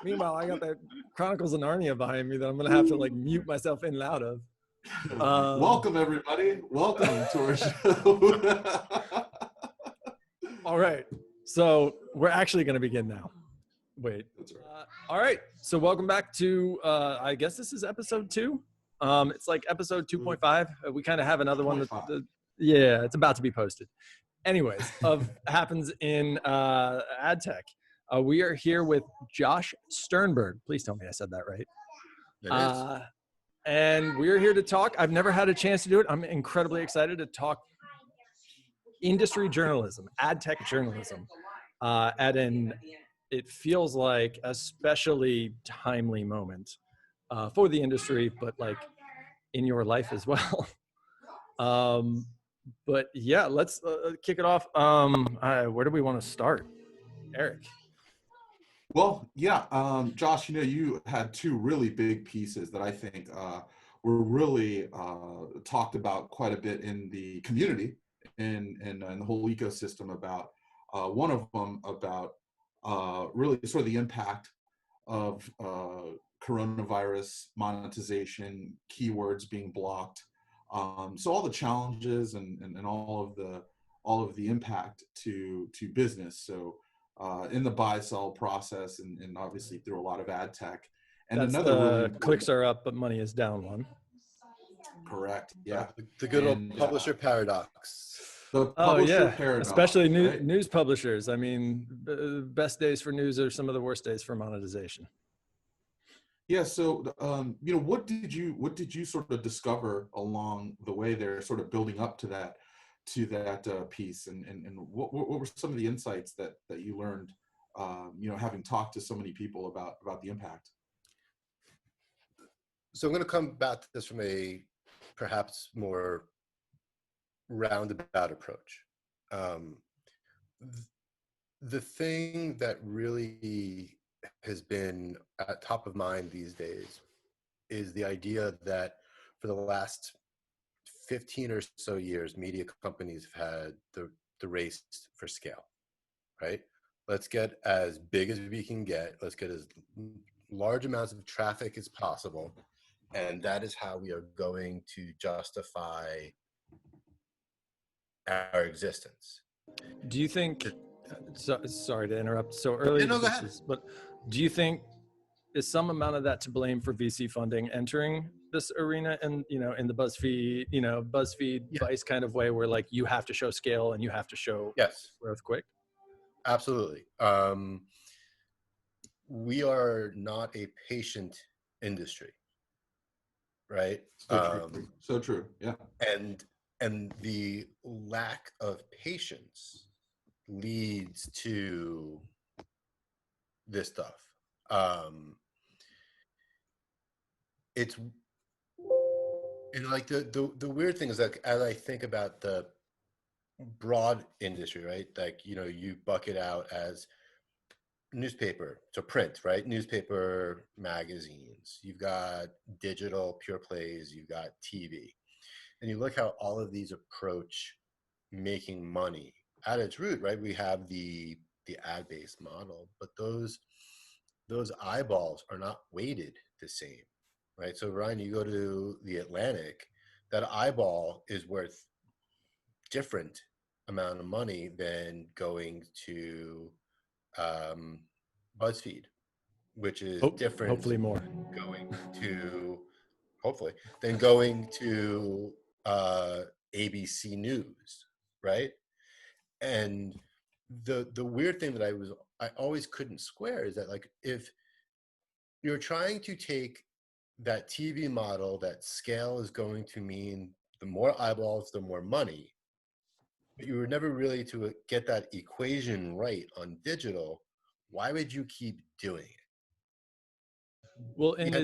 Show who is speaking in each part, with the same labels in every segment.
Speaker 1: Meanwhile, I got that Chronicles of Narnia behind me that I'm going to have to like mute myself in and out of.
Speaker 2: Welcome, everybody. Welcome to our show.
Speaker 1: All right. So we're actually going to begin now. Wait.
Speaker 2: That's right.
Speaker 1: All right. So welcome back to, I guess this is episode 2. It's like episode 2.5. We kind of have another one. Yeah, it's about to be posted. Anyways, happens in ad tech. We are here with Josh Sternberg. Please tell me I said that right.
Speaker 3: It is.
Speaker 1: And we're here to talk. I've never had a chance to do it. I'm incredibly excited to talk industry journalism, ad tech journalism, it feels like especially timely moment for the industry, but like in your life as well. But yeah, let's kick it off. Where do we want to start? Eric.
Speaker 2: Well, yeah, Josh, you had 2 really big pieces that I think were really talked about quite a bit in the community and the whole ecosystem about one of them about really sort of the impact of coronavirus monetization, keywords being blocked. So all the challenges and all of the impact to business. So in the buy sell process and obviously through a lot of ad tech. And
Speaker 1: that's
Speaker 2: another really
Speaker 1: clicks are up, but money is down one.
Speaker 2: Correct. Yeah.
Speaker 3: The good old publisher paradox.
Speaker 2: The publisher
Speaker 1: paradox, especially news publishers. I mean, the best days for news are some of the worst days for monetization.
Speaker 2: Yeah. So, what did you sort of discover along the way there, sort of building up to that piece, and what were some of the insights that you learned, having talked to so many people about the impact?
Speaker 3: So I'm going to come back to this from a perhaps more roundabout approach. The thing that really has been at top of mind these days is the idea that for the last 15 or so years, media companies have had the race for scale, right? Let's get as big as we can get. Let's get as large amounts of traffic as possible. And that is how we are going to justify our existence.
Speaker 1: Do you think, sorry to interrupt so early,
Speaker 3: no, go ahead.
Speaker 1: But do you think is some amount of that to blame for VC funding entering this arena and, in the BuzzFeed Vice kind of way where like you have to show scale and you have to show growth quick?
Speaker 3: Absolutely. We are not a patient industry, right?
Speaker 2: So true. Yeah.
Speaker 3: And the lack of patience leads to this stuff. It's like the weird thing is that as I think about the broad industry, right? Like, you bucket out as newspaper, so print, right? Newspaper, magazines, you've got digital pure plays, you've got TV. And you look how all of these approach making money at its root, right? We have the ad-based model, but those eyeballs are not weighted the same, right? So Ryan, you go to the Atlantic, that eyeball is worth different amount of money than going to BuzzFeed, which is different.
Speaker 1: Hopefully more.
Speaker 3: Than going to ABC News, right? And the weird thing that I always couldn't square is that, like, if you're trying to take that TV model, that scale is going to mean the more eyeballs, the more money, but you were never really to get that equation right on digital, why would you keep doing it?
Speaker 1: Well, and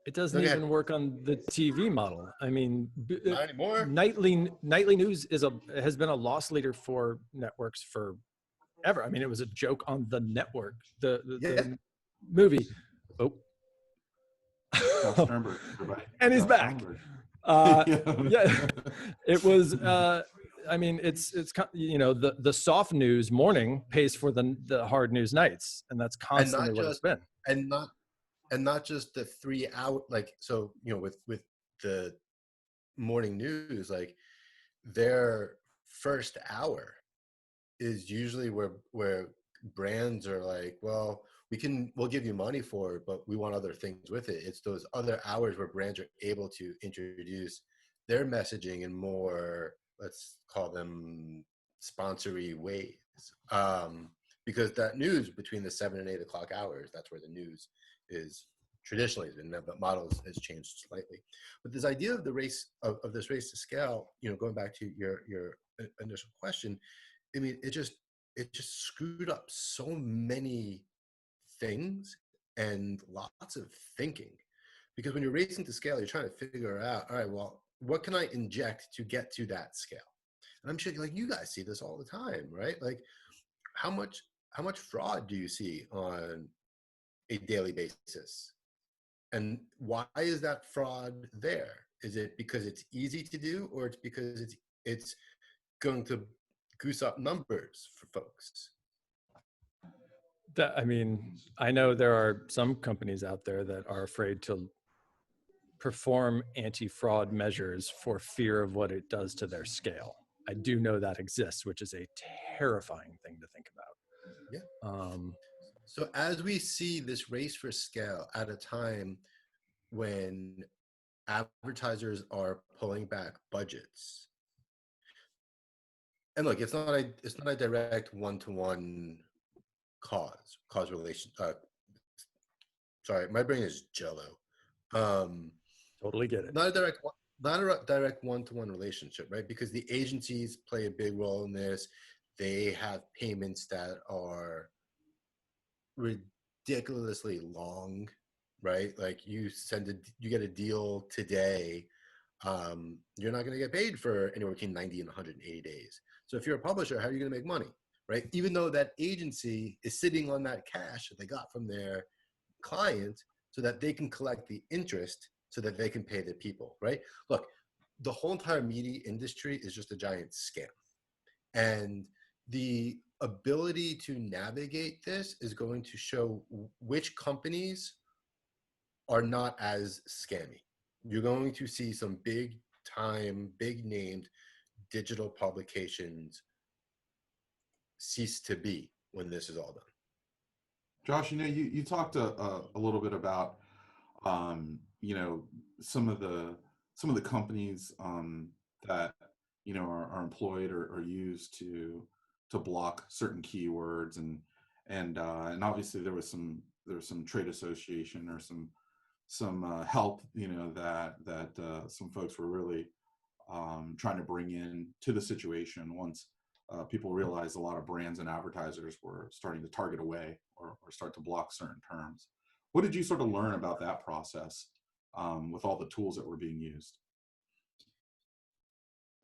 Speaker 1: it doesn't even work on the TV model. I mean,
Speaker 3: not anymore.
Speaker 1: Nightly news has been a loss leader for networks forever. I mean, it was a joke on the network, the movie. Oh,
Speaker 2: Sternberg,
Speaker 1: and he's back. Yeah, it was. I mean, the soft news morning pays for the hard news nights, and that's
Speaker 3: And
Speaker 1: constantly
Speaker 3: not
Speaker 1: what it's
Speaker 3: just
Speaker 1: been.
Speaker 3: and not and not just the 3 hour, like, so, with the morning news, like, their first hour is usually where brands are like, well, we'll give you money for it, but we want other things with it. It's those other hours where brands are able to introduce their messaging in more, let's call them, sponsory ways. Because that news between the 7 and 8 o'clock hours, that's where the news is traditionally has been, but models has changed slightly. But this idea of the race of this race to scale, going back to your initial question, I mean, it just screwed up so many things and lots of thinking. Because when you're racing to scale, you're trying to figure out, all right, well, what can I inject to get to that scale? And I'm sure, like, you guys see this all the time, right? Like, how much fraud do you see on a daily basis? And why is that fraud there? Is it because it's easy to do, or it's because it's going to goose up numbers for folks?
Speaker 1: I mean, I know there are some companies out there that are afraid to perform anti-fraud measures for fear of what it does to their scale. I do know that exists, which is a terrifying thing to think about.
Speaker 3: Yeah. So as we see this race for scale at a time when advertisers are pulling back budgets, and look, it's not a direct one-to-one cause relation. Sorry, my brain is jello.
Speaker 1: Totally get it.
Speaker 3: Not a direct one-to-one relationship, right? Because the agencies play a big role in this. They have payments that are ridiculously long, right? Like, you get a deal today, you're not going to get paid for anywhere between 90 and 180 days. So if you're a publisher, how are you going to make money, right? Even though that agency is sitting on that cash that they got from their client so that they can collect the interest so that they can pay their people, right? Look, the whole entire media industry is just a giant scam. And the ability to navigate this is going to show which companies are not as scammy. You're going to see some big time, big named digital publications cease to be when this is all done.
Speaker 2: Josh, you talked a little bit about some of the companies that are employed or used to block certain keywords, and obviously there was some trade association or some help that some folks were really trying to bring in to the situation once people realized a lot of brands and advertisers were starting to target away or start to block certain terms. What did you sort of learn about that process with all the tools that were being used?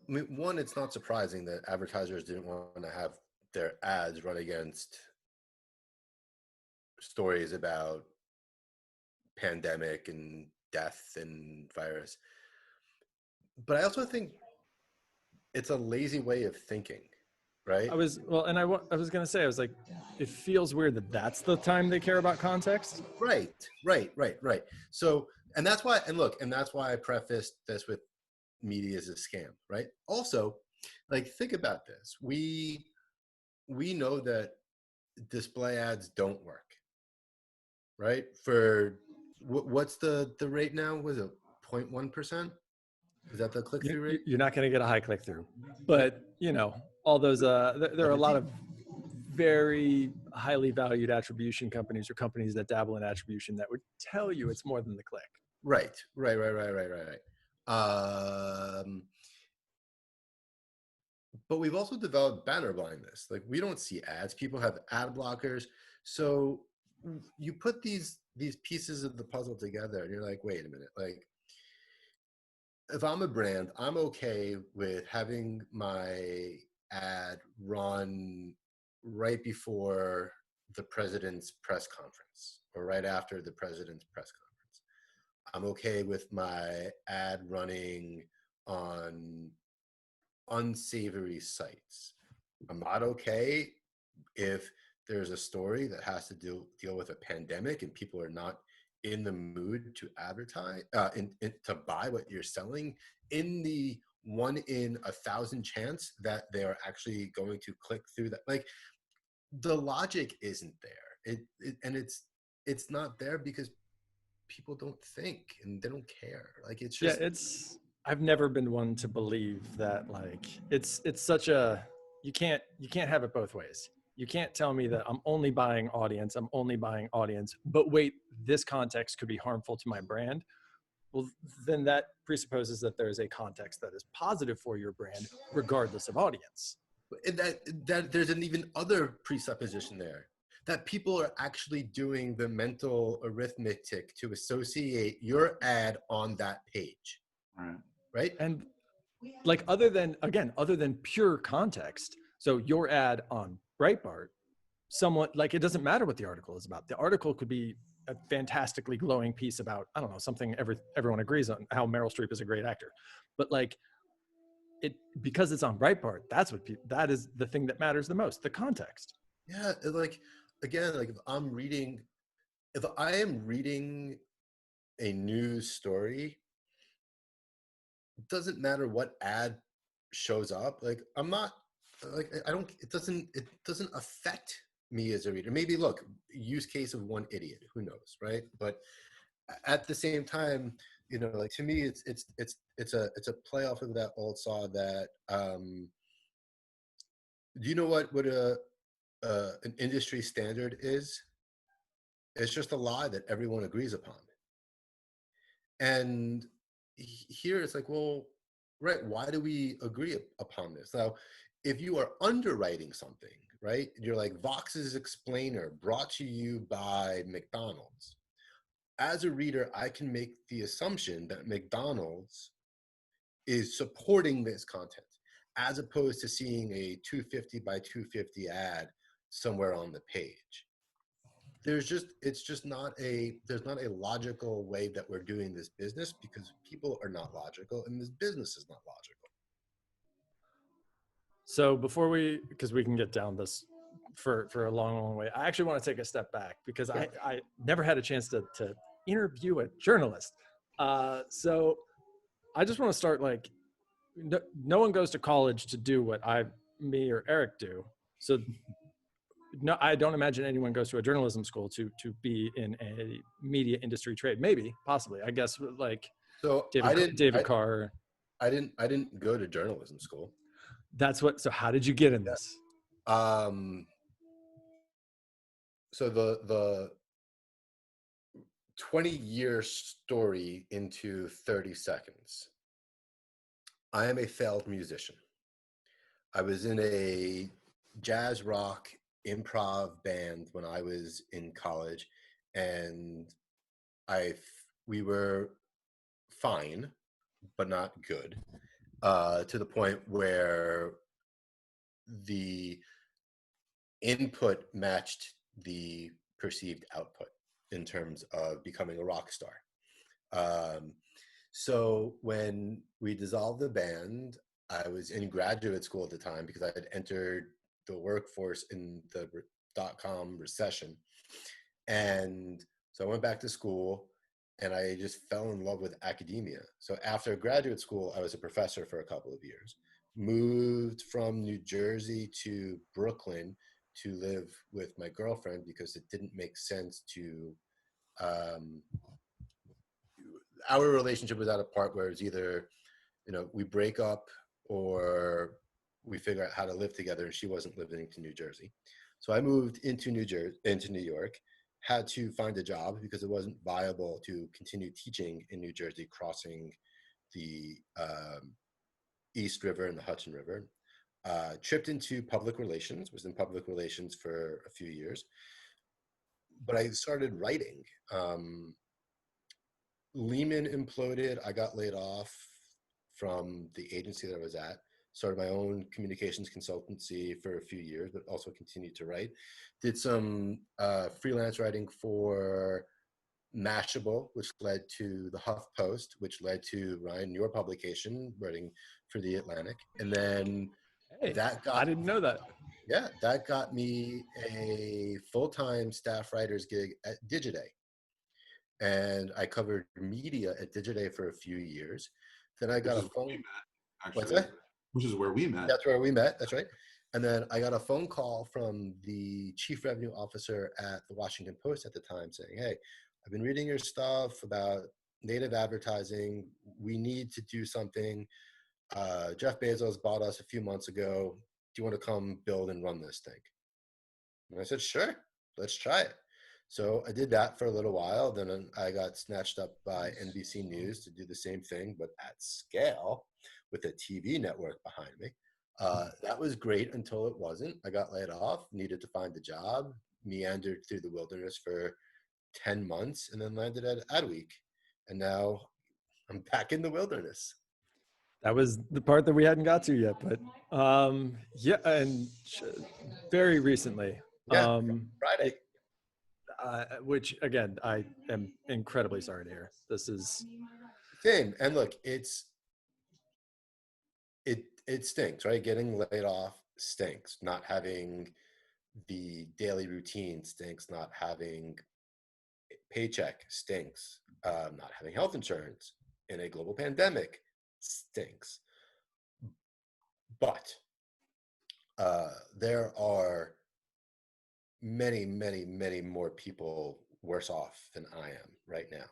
Speaker 3: I mean, one, it's not surprising that advertisers didn't want to have their ads run against stories about pandemic and death and virus. But I also think it's a lazy way of thinking, right?
Speaker 1: I was going to say, I was like, it feels weird that that's the time they care about context.
Speaker 3: Right. So, and that's why I prefaced this with media is a scam, right? Also, like, think about this. We know that display ads don't work, right? For what's the rate now? Was it 0.1%? Is that the click-through rate?
Speaker 1: You're not going to get a high click through, but all those, there are a lot of very highly valued attribution companies or companies that dabble in attribution that would tell you it's more than the click.
Speaker 3: Right. But we've also developed banner blindness. Like, we don't see ads. People have ad blockers. So you put these pieces of the puzzle together and you're like, wait a minute. Like, if I'm a brand, I'm okay with having my ad run right before the president's press conference or right after the president's press conference. I'm okay with my ad running on unsavory sites. I'm not okay if there's a story that has to deal with a pandemic and people are not in the mood to advertise, to buy what you're selling, in the 1 in 1,000 chance that they are actually going to click through that. Like, the logic isn't there. And it's not there because people don't think and they don't care. Like, it's just,
Speaker 1: I've never been one to believe that, like, it's such a, you can't have it both ways. You can't tell me that I'm only buying audience, but wait, this context could be harmful to my brand. Well, then that presupposes that there is a context that is positive for your brand, regardless of audience.
Speaker 3: that there's an even other presupposition there, that people are actually doing the mental arithmetic to associate your ad on that page. Right?
Speaker 1: And like, other than pure context, so your ad on Breitbart, someone, like, it doesn't matter what the article is about. The article could be a fantastically glowing piece about, I don't know, something everyone agrees on, how Meryl Streep is a great actor. But like, it, because it's on Breitbart, that is the thing that matters the most, the context.
Speaker 3: Yeah, like, again, like, if I am reading a news story, it doesn't matter what ad shows up. Like, I'm not, like, it doesn't affect me as a reader. Maybe, look, use case of one idiot, who knows, right? But at the same time, like, to me, it's a play off of that old saw that, do you know what an industry standard is? It's just a lie that everyone agrees upon. And here it's like, well, right, why do we agree upon this? Now, if you are underwriting something, right, you're like, Vox's Explainer, brought to you by McDonald's. As a reader, I can make the assumption that McDonald's is supporting this content, as opposed to seeing a 250 by 250 ad somewhere on the page. There's not a logical way that we're doing this business, because people are not logical and this business is not logical.
Speaker 1: So before because we can get down this for a long way, I actually want to take a step back, because I never had a chance to interview a journalist. So I just want to start, like, no one goes to college to do what me or Eric do. So no, I don't imagine anyone goes to a journalism school to be in a media industry trade. Maybe, possibly, I guess, like,
Speaker 3: So
Speaker 1: David Carr.
Speaker 3: I didn't go to journalism school.
Speaker 1: So how did you get in this?
Speaker 3: So the 20-year story into 30 seconds. I am a failed musician. I was in a jazz rock improv band when I was in college, and we were fine, but not good, to the point where the input matched the perceived output in terms of becoming a rock star. So when we dissolved the band, I was in graduate school at the time, because I had entered the workforce in the .com recession. And so I went back to school and I just fell in love with academia. So after graduate school, I was a professor for a couple of years, moved from New Jersey to Brooklyn to live with my girlfriend, because it didn't make sense to, our relationship was at a part where it's either, we break up or we figure out how to live together, and she wasn't living to New Jersey. So I moved into New York, had to find a job because it wasn't viable to continue teaching in New Jersey, crossing the East River and the Hudson River. Tripped into public relations, was in public relations for a few years, but I started writing. Lehman imploded. I got laid off from the agency that I was at. Started my own communications consultancy for a few years, but also continued to write. Did some freelance writing for Mashable, which led to the Huff Post, which led to Ryan, your publication, writing for the Atlantic, and then
Speaker 1: Hey,
Speaker 3: that got
Speaker 1: I didn't know that.
Speaker 3: yeah, that got me a full-time staff writer's gig at Digiday, and I covered media at Digiday for a few years. Then I got a phone. What's that?
Speaker 2: Which is where we met.
Speaker 3: That's where we met. That's right. And then I got a phone call from the chief revenue officer at the Washington Post at the time saying, "Hey, I've been reading your stuff about native advertising. We need to do something. Jeff Bezos bought us a few months ago. Do you want to come build and run this thing?" And I said, "Sure, let's try it." So I did that for a little while. Then I got snatched up by NBC News to do the same thing, but at scale with a TV network behind me. That was great until it wasn't. I got laid off, needed to find a job, meandered through the wilderness for 10 months, and then landed at Adweek. And now I'm back in the wilderness.
Speaker 1: That was the part that we hadn't got to yet, but yeah, and very recently,
Speaker 3: Yeah, Friday.
Speaker 1: which again, I am incredibly sorry to hear. This is
Speaker 3: Same. And look, it stinks, right? Getting laid off stinks. Not having the daily routine stinks. Not having paycheck stinks. Not having health insurance in a global pandemic stinks. But there are many, many, many more people worse off than I am right now.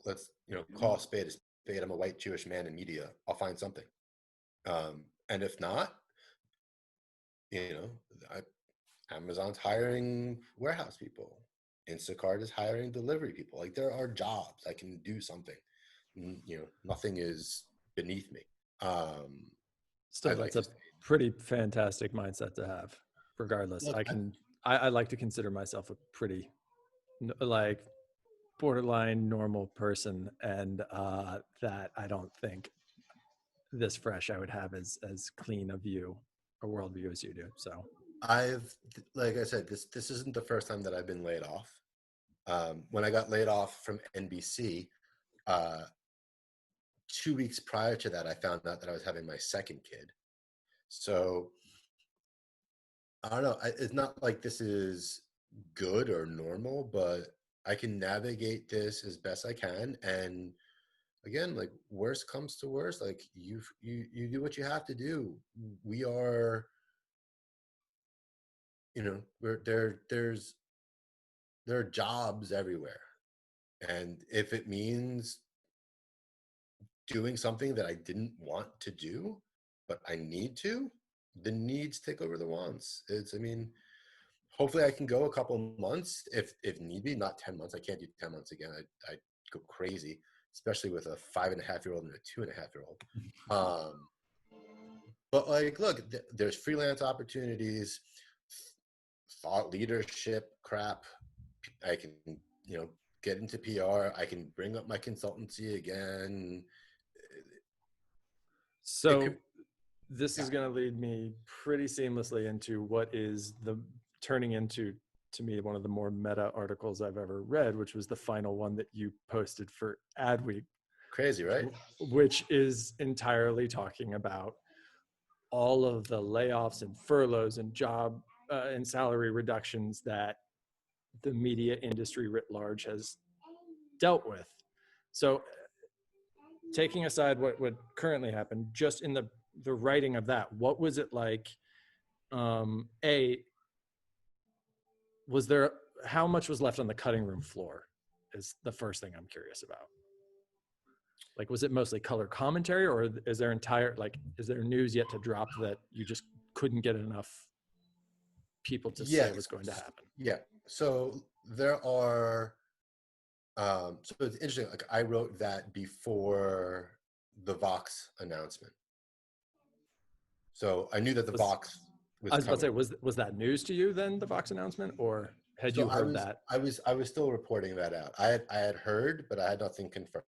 Speaker 3: Let's call a spade a spade. I'm a white Jewish man in media. I'll find something. And if not, Amazon's hiring warehouse people. Instacart is hiring delivery people. Like, there are jobs. I can do something. Nothing is beneath me.
Speaker 1: still, that's a pretty fantastic mindset to have. Regardless,
Speaker 3: Look,
Speaker 1: I like to consider myself a pretty like borderline normal person, and that I don't think this fresh I would have as clean a view, a worldview as you do. So
Speaker 3: like I said, this isn't the first time that I've been laid off. When I got laid off from NBC, 2 weeks prior to that, I found out that I was having my second kid. So I don't know. It's not like this is good or normal, but I can navigate this as best I can. And again, like, worst comes to worst, like you do what you have to do. We are, there are jobs everywhere. And if it means doing something that I didn't want to do, but I need to, the needs take over the wants. Hopefully I can go a couple months if need be, not 10 months. I can't do 10 months again. I go crazy, especially with a 5.5-year-old and a 2.5-year-old. But like, look, there's freelance opportunities, thought leadership crap. I can, get into PR. I can bring up my consultancy again.
Speaker 1: So this is going to lead me pretty seamlessly into what is turning into, to me, one of the more meta articles I've ever read, which was the final one that you posted for Adweek.
Speaker 3: Crazy, right?
Speaker 1: Which is entirely talking about all of the layoffs and furloughs and job and salary reductions that the media industry writ large has dealt with. So taking aside what currently happened, just in the writing of that, what was it like? How much was left on the cutting room floor is the first thing I'm curious about. Like, was it mostly color commentary, or is there news yet to drop that you just couldn't get enough people to say was going to happen?
Speaker 3: Yeah. So there are, so it's interesting. Like, I wrote that before the Vox announcement. So I knew that the Vox was coming.
Speaker 1: I was about to say, was that news to you then, the Vox announcement, or had you heard that?
Speaker 3: I was still reporting that out. I had heard, but I had nothing confirmed.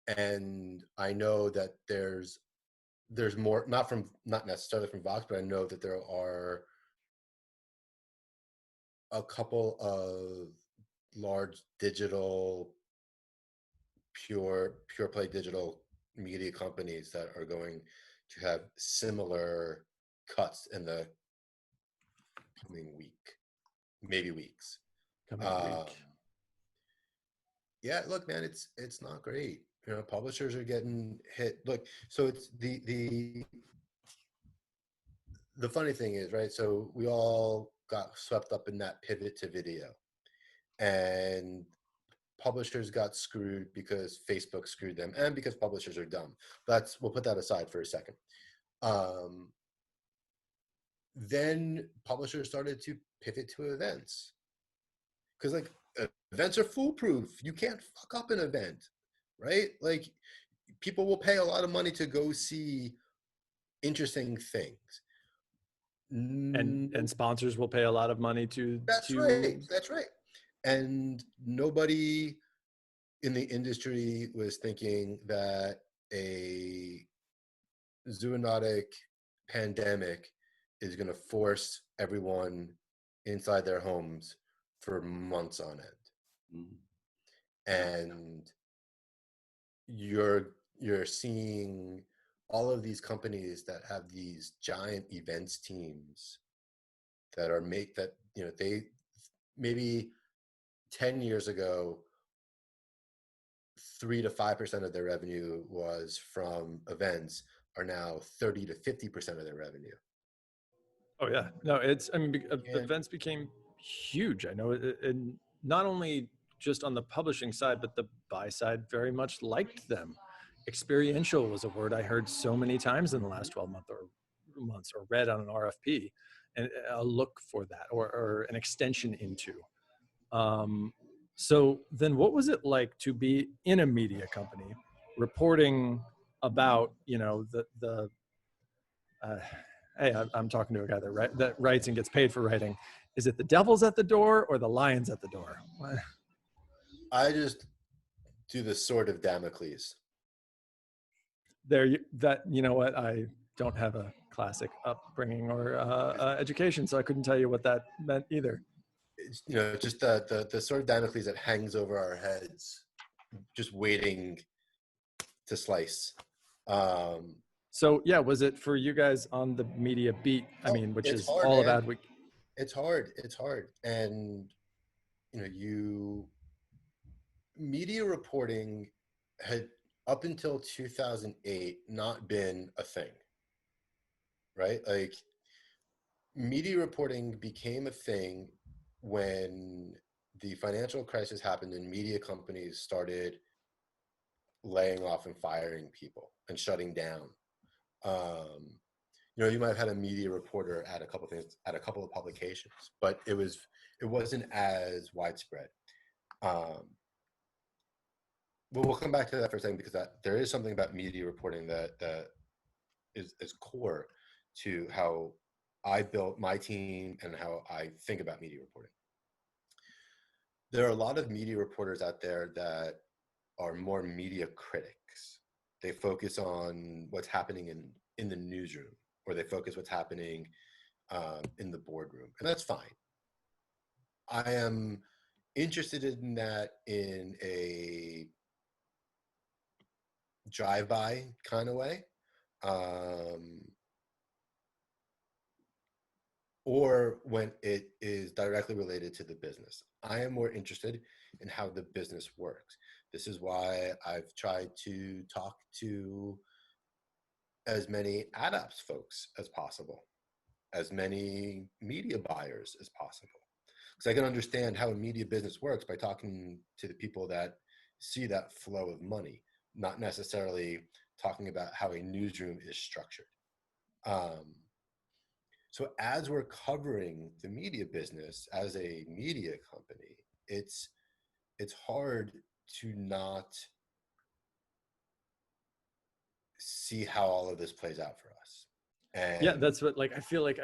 Speaker 3: And I know that there's there's more, not necessarily from Vox, but I know that there are a couple of large digital, pure play digital media companies that are going to have similar cuts in the coming week, maybe weeks.
Speaker 1: Coming week.
Speaker 3: Yeah, look, man, it's not great. You know, publishers are getting hit. Look, so it's the funny thing is, right? So we all got swept up in that pivot to video, and publishers got screwed because Facebook screwed them, and because publishers are dumb. We'll put that aside for a second. Then publishers started to pivot to events, because like events are foolproof. You can't fuck up an event, right? Like people will pay a lot of money to go see interesting things.
Speaker 1: And sponsors will pay a lot of money to.
Speaker 3: That's right. And nobody in the industry was thinking that a zoonotic pandemic is going to force everyone inside their homes for months on end. And you're seeing all of these companies that have these giant events teams that are they maybe 10 years ago 3 to 5% of their revenue was from events, are now 30 to 50% of their revenue.
Speaker 1: Oh yeah, no, events became huge. I know, and not only just on the publishing side, but the buy side very much liked them. Experiential was a word I heard so many times in the last 12 months, or read on an RFP, and a look for that, or an extension into. So then what was it like to be in a media company reporting about, hey, I'm talking to a guy that writes and gets paid for writing. Is it the devil's at the door or the lion's at the door?
Speaker 3: I just do the sword of Damocles.
Speaker 1: You know what? I don't have a classic upbringing or education, so I couldn't tell you what that meant either.
Speaker 3: It's, just the sword of Damocles that hangs over our heads, just waiting to slice.
Speaker 1: So yeah, was it for you guys on the media beat? I mean, which is hard, all of Adweek.
Speaker 3: It's hard, and media reporting had up until 2008 not been a thing, right? Like media reporting became a thing when the financial crisis happened and media companies started laying off and firing people and shutting down. You might have had a media reporter at a couple of publications, but it wasn't as widespread. But we'll come back to that for a second, because there is something about media reporting that is core to how I built my team and how I think about media reporting. There are a lot of media reporters out there that are more media critics. They focus on what's happening in the newsroom, or they focus what's happening in the boardroom, and that's fine. I am interested in that in a drive-by kind of way, or when it is directly related to the business. I am more interested in how the business works. This is why I've tried to talk to as many ad ops folks as possible, as many media buyers as possible, because I can understand how a media business works by talking to the people that see that flow of money, not necessarily talking about how a newsroom is structured. So as we're covering the media business as a media company, it's hard to not see how all of this plays out for us. And
Speaker 1: yeah, that's what, like, I feel like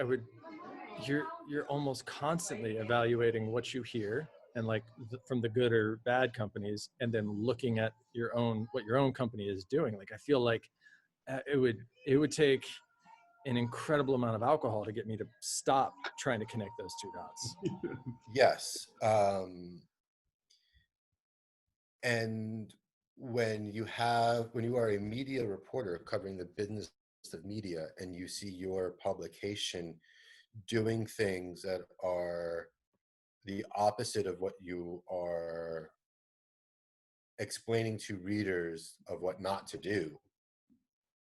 Speaker 1: you're almost constantly evaluating what you hear, and like from the good or bad companies, and then looking at what your own company is doing. Like, I feel like it would take an incredible amount of alcohol to get me to stop trying to connect those two dots.
Speaker 3: Yes. And when you are a media reporter covering the business of media, and you see your publication doing things that are the opposite of what you are explaining to readers of what not to do,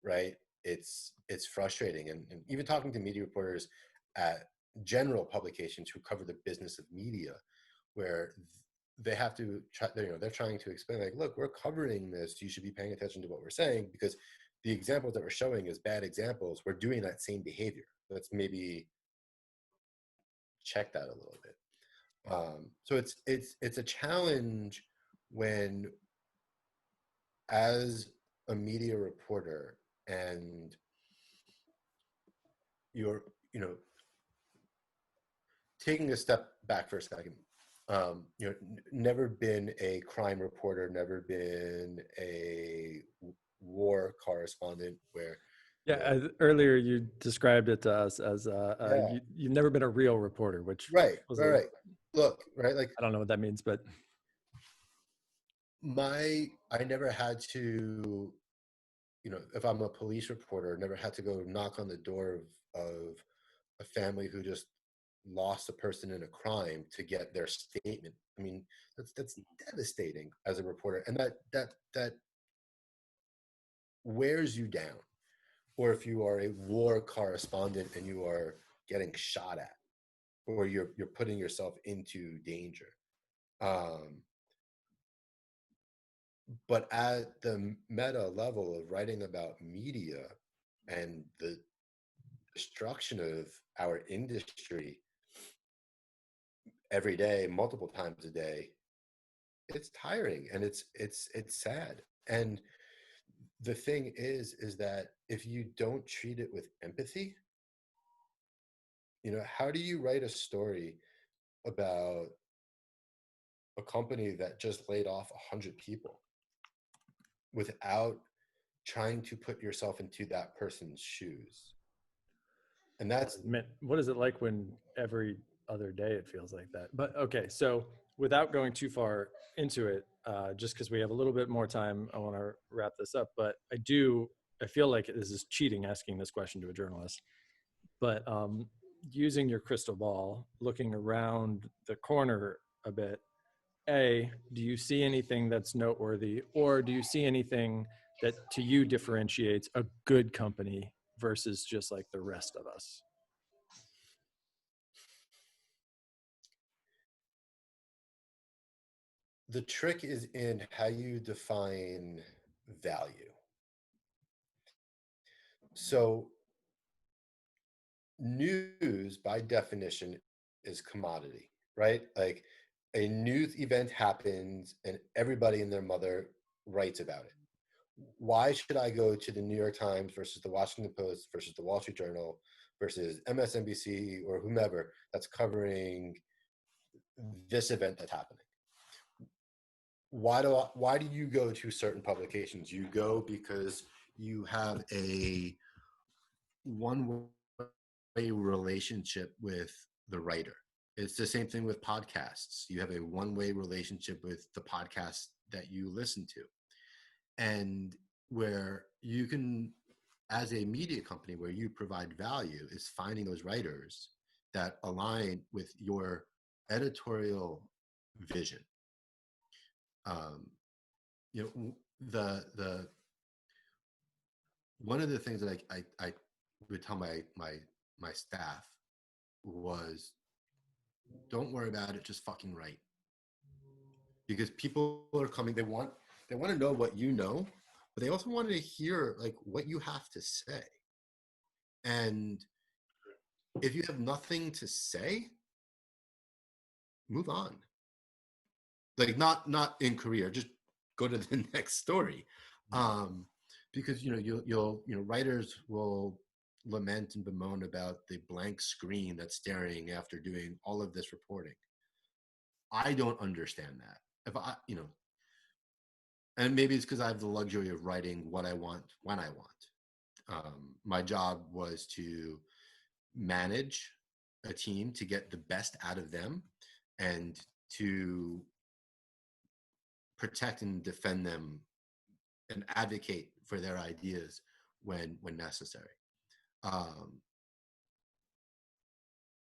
Speaker 3: right? It's frustrating. And even talking to media reporters at general publications who cover the business of media, where they have to try, they're trying to explain, like, look, we're covering this, you should be paying attention to what we're saying, because the examples that we're showing as bad examples, we're doing that same behavior. Let's maybe check that a little bit. So it's a challenge when, as a media reporter, and you're taking a step back for a second, never been a crime reporter, never been a war correspondent, where
Speaker 1: earlier you described it to us as
Speaker 3: yeah.
Speaker 1: you've never been a real reporter, which
Speaker 3: right.
Speaker 1: was
Speaker 3: Look, right, like,
Speaker 1: I don't know what that means, but
Speaker 3: I never had to, if I'm a police reporter, never had to go knock on the door of a family who just lost a person in a crime to get their statement. I mean, that's devastating as a reporter, and that wears you down. Or if you are a war correspondent and you are getting shot at, or you're putting yourself into danger. But at the meta level of writing about media and the destruction of our industry every day, multiple times a day, it's tiring, and it's sad. And the thing is that if you don't treat it with empathy, how do you write a story about a company that just laid off 100 people without trying to put yourself into that person's shoes? And that's,
Speaker 1: what is it like when every other day it feels like that? But okay, so without going too far into it, just because we have a little bit more time, I want to wrap this up. But I feel like this is cheating asking this question to a journalist. But using your crystal ball, looking around the corner a bit, do you see anything that's noteworthy, or do you see anything that to you differentiates a good company versus just like the rest of us?
Speaker 3: the trick is in how you define value. So news, by definition, is commodity, right? Like, a news event happens and everybody and their mother writes about it. Why should I go to the New York Times versus the Washington Post versus the Wall Street Journal versus MSNBC or whomever that's covering this event that's happening? Why do you go to certain publications? You go because you have a one-way relationship with the writer. It's the same thing with podcasts. You have a one-way relationship with the podcast that you listen to. And where you can, as a media company, where you provide value, is finding those writers that align with your editorial vision. The one of the things that I would tell my staff was, don't worry about it, just fucking write. Because people are coming, they want to know what you know, but they also want to hear like what you have to say. And if you have nothing to say, move on. Like, not in career, just go to the next story. Because you'll writers will lament and bemoan about the blank screen that's staring after doing all of this reporting. I don't understand that. If I, and maybe it's because I have the luxury of writing what I want when I want. My job was to manage a team to get the best out of them and to protect and defend them and advocate for their ideas when necessary.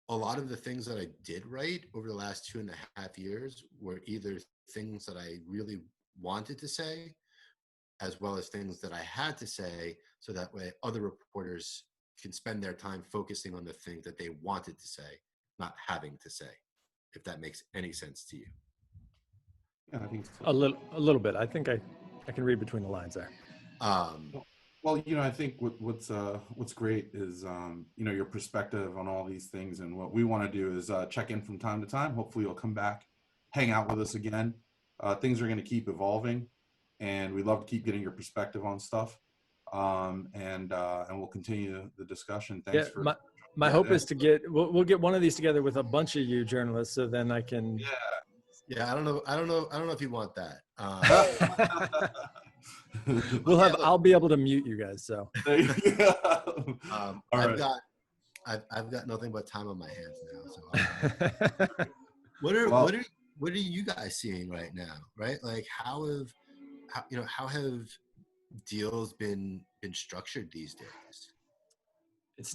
Speaker 3: A lot of the things that I did write over the last 2.5 years were either things that I really wanted to say, as well as things that I had to say, so that way other reporters can spend their time focusing on the things that they wanted to say, not having to say, if that makes any sense to you.
Speaker 2: Yeah, I think so.
Speaker 1: A little bit. I think I can read between the lines there.
Speaker 2: Well, I think what's great is your perspective on all these things, and what we want to do is check in from time to time. Hopefully, you'll come back, hang out with us again. Things are going to keep evolving, and we love to keep getting your perspective on stuff. And we'll continue the discussion. Thanks for.
Speaker 1: My hope is to we'll get one of these together with a bunch of you journalists, so then I can.
Speaker 3: Yeah. I don't know if you want that.
Speaker 1: I'll be able to mute you guys. So
Speaker 3: I've got nothing but time on my hands now. So what are you guys seeing right now? Right, like how have deals been structured these days?
Speaker 1: It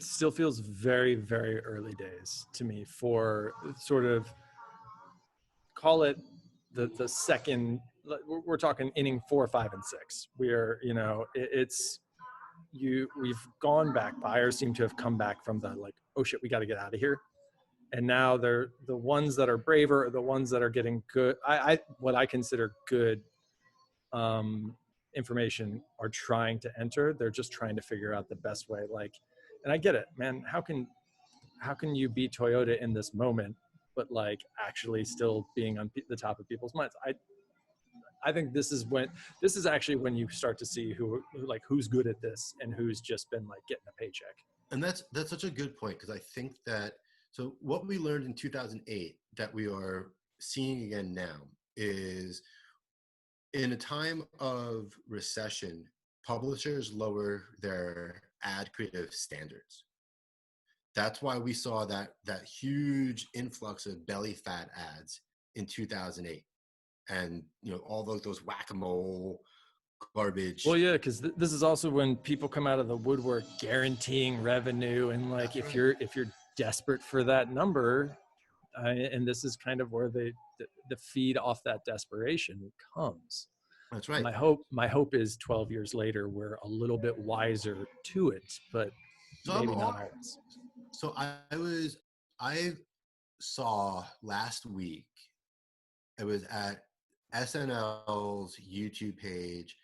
Speaker 1: still feels very, very early days to me for sort of, call it the second. We're talking inning 4, 5, and 6. We're we've gone back. Buyers seem to have come back from the like, oh shit, we got to get out of here. And now they're the ones that are braver, are the ones that are getting good. What I consider good information are trying to enter. They're just trying to figure out the best way. Like, and I get it, man. How can you be Toyota in this moment, but like actually still being on the top of people's minds? I think this is actually when you start to see who's good at this and who's just been like getting a paycheck.
Speaker 3: And that's such a good point, because I think that, so what we learned in 2008 that we are seeing again now is, in a time of recession, publishers lower their ad creative standards. That's why we saw that huge influx of belly fat ads in 2008. And all those whack-a-mole garbage.
Speaker 1: Well, yeah, because this is also when people come out of the woodwork guaranteeing revenue, and like if you're desperate for that number, and this is kind of where the feed off that desperation comes.
Speaker 3: That's right.
Speaker 1: My hope is 12 years later we're a little bit wiser to it, but maybe not always.
Speaker 3: So I saw last week, it was at SNL's YouTube page,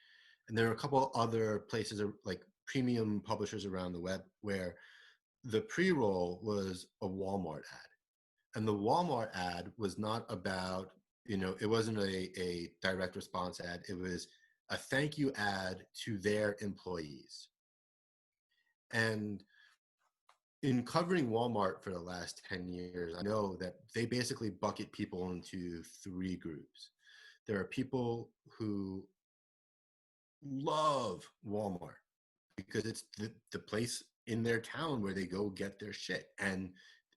Speaker 3: and there are a couple other places like premium publishers around the web where the pre-roll was a Walmart ad. And the Walmart ad was not about, it wasn't a direct response ad. It was a thank you ad to their employees. And in covering Walmart for the last 10 years, I know that they basically bucket people into 3 groups. There are people who love Walmart because it's the place in their town where they go get their shit, and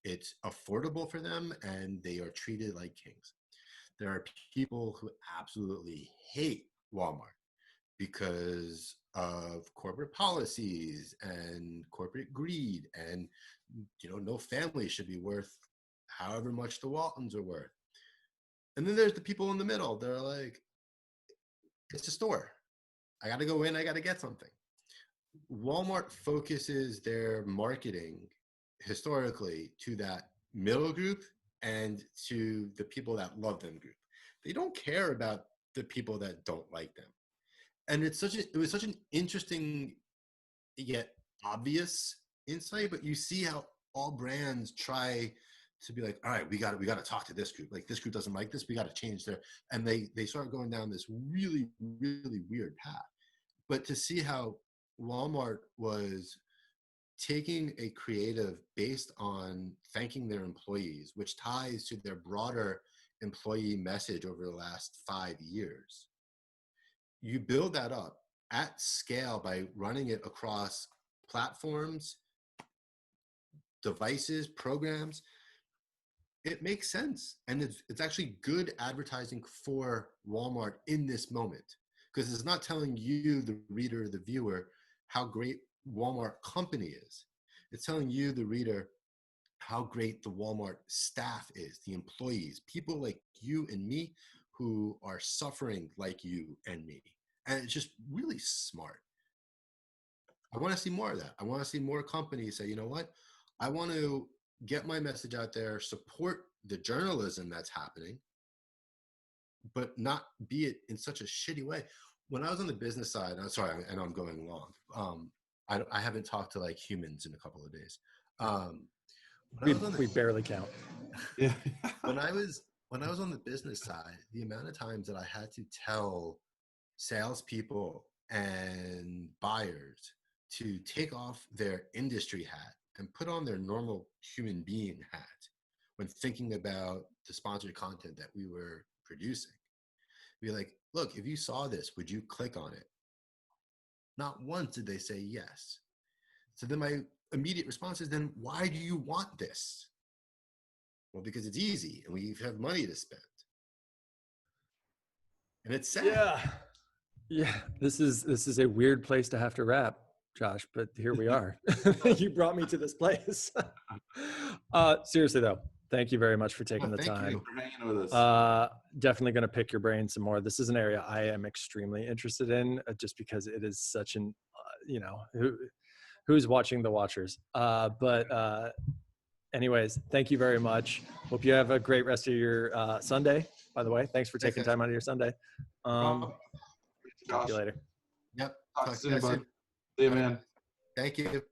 Speaker 3: it's affordable for them, and they are treated like kings. There are people who absolutely hate Walmart because of corporate policies and corporate greed, and no family should be worth however much the Waltons are worth. And then there's the people in the middle. They're like, it's a store. I got to go in. I got to get something. Walmart focuses their marketing historically to that middle group and to the people that love them group. They don't care about the people that don't like them. And it was such an interesting yet obvious insight, but you see how all brands try to be like, all right, we got to talk to this group. Like, this group doesn't like this. We got to change and they start going down this really, really weird path. But to see how Walmart was taking a creative based on thanking their employees, which ties to their broader employee message over the last 5 years. You build that up at scale by running it across platforms, devices, programs, it makes sense. And it's actually good advertising for Walmart in this moment, because it's not telling you, the reader, the viewer, how great Walmart company is. It's telling you, the reader, how great the Walmart staff is, the employees, people like you and me who are suffering like you and me. And it's just really smart. I want to see more of that. I want to see more companies say, you know what? I want to get my message out there, support the journalism that's happening, but not be it in such a shitty way. When I was on the business side, I'm sorry, I know I'm going long. I haven't talked to like humans in a couple of days.
Speaker 1: We barely count.
Speaker 2: Yeah.
Speaker 3: when I was on the business side, the amount of times that I had to tell salespeople and buyers to take off their industry hat and put on their normal human being hat when thinking about the sponsored content that we were producing. Be like, look, if you saw this, would you click on it? Not once did they say yes. So then my immediate response is, then why do you want this? Well, because it's easy and we have money to spend. And it's sad.
Speaker 1: Yeah. This is a weird place to have to wrap, Josh, but here we are. You brought me to this place. Seriously though, thank you very much for taking the time.
Speaker 2: Thank you for hanging with us.
Speaker 1: Definitely going to pick your brain some more. This is an area I am extremely interested in, just because it is such an, who's watching the watchers. Anyways, thank you very much. Hope you have a great rest of your Sunday, by the way. Thanks for taking time out of your Sunday. See you later.
Speaker 3: Yep.
Speaker 2: Talk soon, bud. See you, man.
Speaker 3: Thank you.